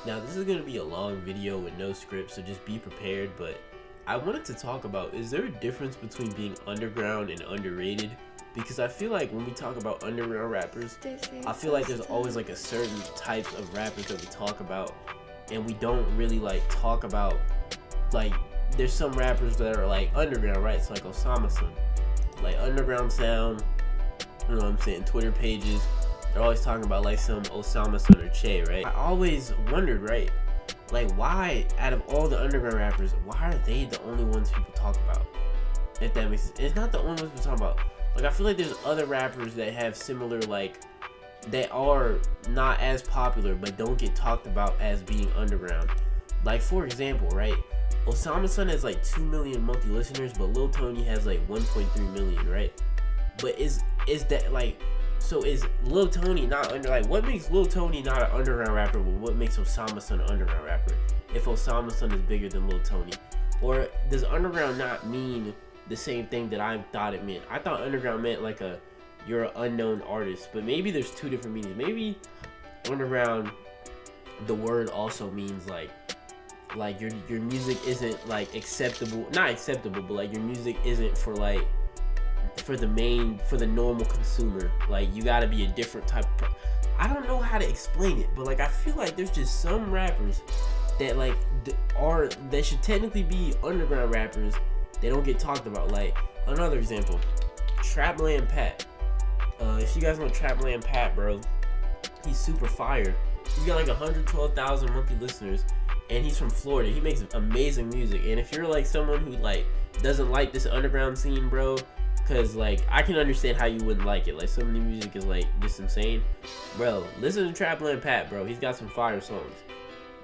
Now, this is going to be a long video with no script, so just be prepared, but I wanted to talk about, is there a difference between being underground and underrated? Because I feel like when we talk about underground rappers, I feel like there's always like a certain types of rappers that we talk about, and we don't really like talk about, like, there's some rappers that are like underground, right? It's like Osama Son, like underground sound, you know what I'm saying, Twitter pages, they're always talking about like some Osama Son or Che, right? I always wondered, right, like why out of all the underground rappers, why are they the only ones people talk about? If that makes sense. It's not the only ones people talk about. Like, I feel like there's other rappers that have similar, like, that are not as popular but don't get talked about as being underground. Like, for example, right, Osama Son has like 2 million monthly listeners, but Lil Tony has like 1.3 million, right? But is that like, so is Lil Tony not under, like, what makes Lil Tony not an underground rapper, but what makes Osama Son an underground rapper if Osama Son is bigger than Lil Tony? Or does underground not mean the same thing that I thought it meant? I thought underground meant like you're an unknown artist, but maybe there's two different meanings. Maybe underground, the word also means like your music isn't like acceptable, not acceptable, but like your music isn't for the normal consumer. Like, you gotta be a different type of I don't know how to explain it, but like I feel like there's just some rappers that like that should technically be underground rappers. They don't get talked about. Like, another example, Trapland Pat. If you guys know Trapland Pat, bro, he's super fire. He's got like 112,000 monthly listeners, and he's from Florida. He makes amazing music. And if you're like someone who like doesn't like this underground scene, bro, cause like I can understand how you wouldn't like it. Like, some of the music is like just insane, bro. Listen to Trapland Pat, bro. He's got some fire songs.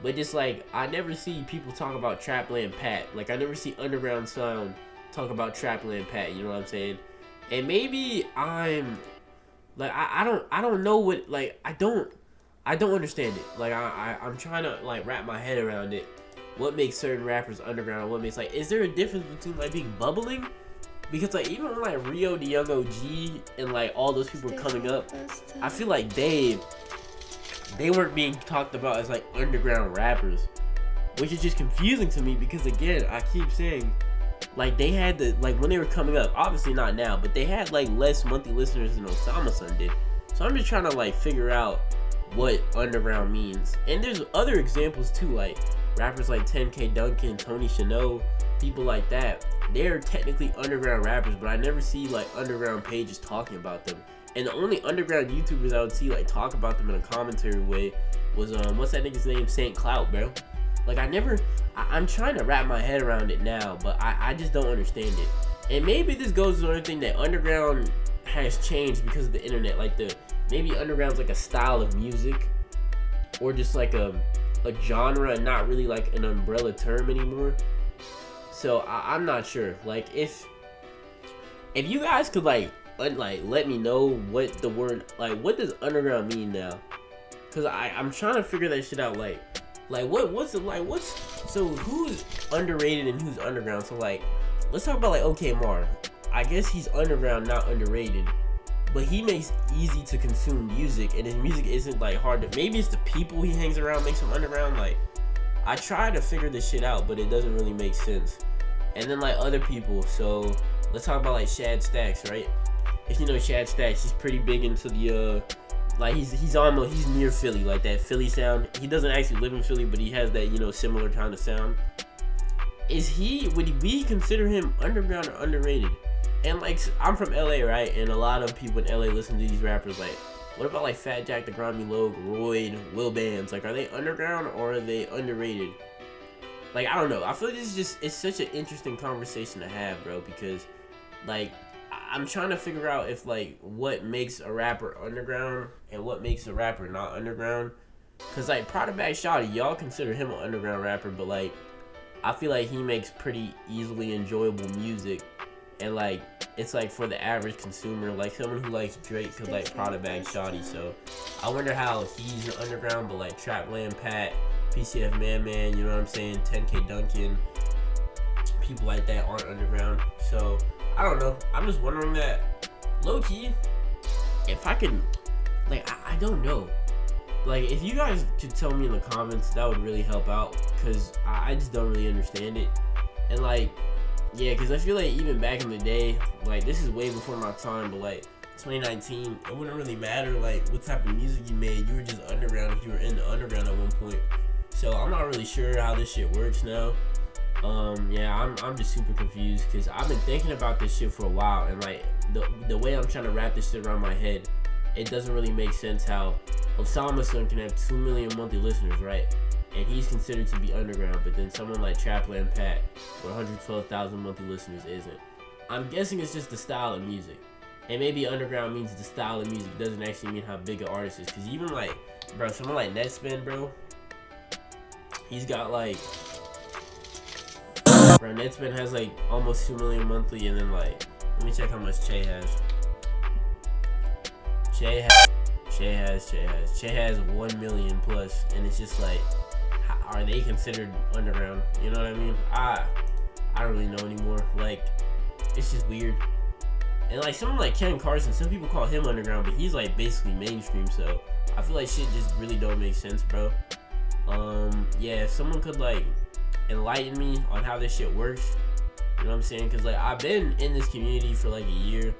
But just like, I never see people talk about Trapland Pat. Like, I never see underground sound talk about Trapland Pat. You know what I'm saying? And maybe I'm like, I don't know what, like, I don't understand it. Like, I'm trying to like wrap my head around it. What makes certain rappers underground? What makes, like, is there a difference between like being bubbling? Because like even when like Rio, the Young OG, and like all those people coming up, I feel like they weren't being talked about as like underground rappers, which is just confusing to me, because again, I keep saying, like, they had the, like, when they were coming up, obviously not now, but they had like less monthly listeners than Osama Son did. So I'm just trying to like figure out what underground means. And there's other examples too, like rappers like 10K Duncan, Tony Chanel, people like that. They're technically underground rappers, but I never see like underground pages talking about them. And the only underground YouTubers I would see like talk about them in a commentary way was what's that nigga's name? Saint Clout, bro. Like, I'm trying to wrap my head around it now, but I just don't understand it. And maybe this goes to another thing, that underground has changed because of the internet. Like, maybe underground's like a style of music, or just like a genre, and not really like an umbrella term anymore. So I'm not sure. Like, if you guys could like let me know what the word, like, what does underground mean now? Cause I'm trying to figure that shit out. Like so who's underrated and who's underground? So like, let's talk about like OK Mar. I guess he's underground, not underrated, but he makes easy to consume music, and his music isn't like hard to, maybe it's the people he hangs around makes him underground. Like, I try to figure this shit out, but it doesn't really make sense. And then like other people, so let's talk about like Shad Stacks, right? If you know Shad Stacks, he's pretty big into the like he's near Philly, like that Philly sound. He doesn't actually live in Philly, but he has that, you know, similar kind of sound. Would we consider him underground or underrated? And like, I'm from LA, right? And a lot of people in LA listen to these rappers. Like, what about like Fat Jack, the Grimy Logue, Royd, Will Bands? Like, are they underground or are they underrated? Like, I don't know. I feel like it's such an interesting conversation to have, bro, because like, I'm trying to figure out if like what makes a rapper underground and what makes a rapper not underground. Cause like Prada Bag Shawty, y'all consider him an underground rapper, but like I feel like he makes pretty easily enjoyable music, and like it's like for the average consumer, like someone who likes Drake could like Prada Bag Shawty. So I wonder how he's underground, but like Trapland Pat, PCF Man, you know what I'm saying, 10K Duncan, people like that aren't underground. So I don't know. I'm just wondering that, low key, if I could, like, I don't know. like, if you guys could tell me in the comments, that would really help out, because I just don't really understand it. And like, yeah, because I feel like even back in the day, like, this is way before my time, but like 2019, it wouldn't really matter like what type of music you made. You were just underground if you were in the underground at one point. So I'm not really sure how this shit works now. Yeah, I'm just super confused, because I've been thinking about this shit for a while, and like the way I'm trying to wrap this shit around my head, it doesn't really make sense how Osama's son can have 2 million monthly listeners, right? And he's considered to be underground, but then someone like Trapland Pat with 112,000 monthly listeners isn't. I'm guessing it's just the style of music. And maybe underground means the style of music, doesn't actually mean how big an artist is. Because even like, bro, someone like Netspin, bro, he's got like, bro, Netspin has like almost 2 million monthly, and then like, let me check how much Che has. Che has 1 million plus, and it's just like, are they considered underground? You know what I mean? I don't really know anymore. Like, it's just weird. And like someone like Ken Carson, some people call him underground, but he's like basically mainstream. So I feel like shit just really don't make sense, bro. Yeah, if someone could like enlighten me on how this shit works, you know what I'm saying? Because like I've been in this community for like a year,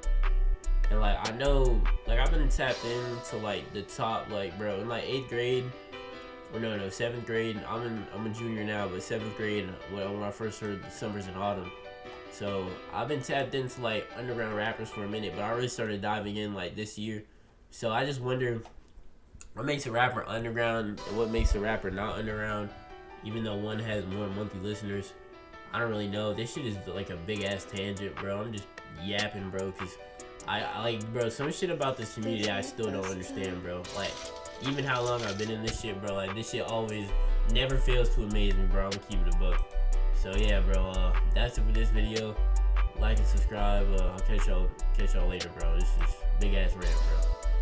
and like I know, like I've been tapped into like the top, like, bro, in like 8th grade, or no, 7th grade. I'm a junior now, but 7th grade when I first heard the Summers and Autumn. So I've been tapped into like underground rappers for a minute, but I really started diving in like this year. So I just wonder what makes a rapper underground and what makes a rapper not underground, even though one has more monthly listeners. I don't really know. This shit is like a big ass tangent, bro. I'm just yapping, bro, because I like, bro, some shit about this community I still don't understand, bro. Like, even how long I've been in this shit, bro, like this shit always never fails to amaze me, bro. I'm gonna keep it a buck. So yeah, bro, that's it for this video. Like and subscribe. I'll catch y'all later, bro. This is big ass rant, bro.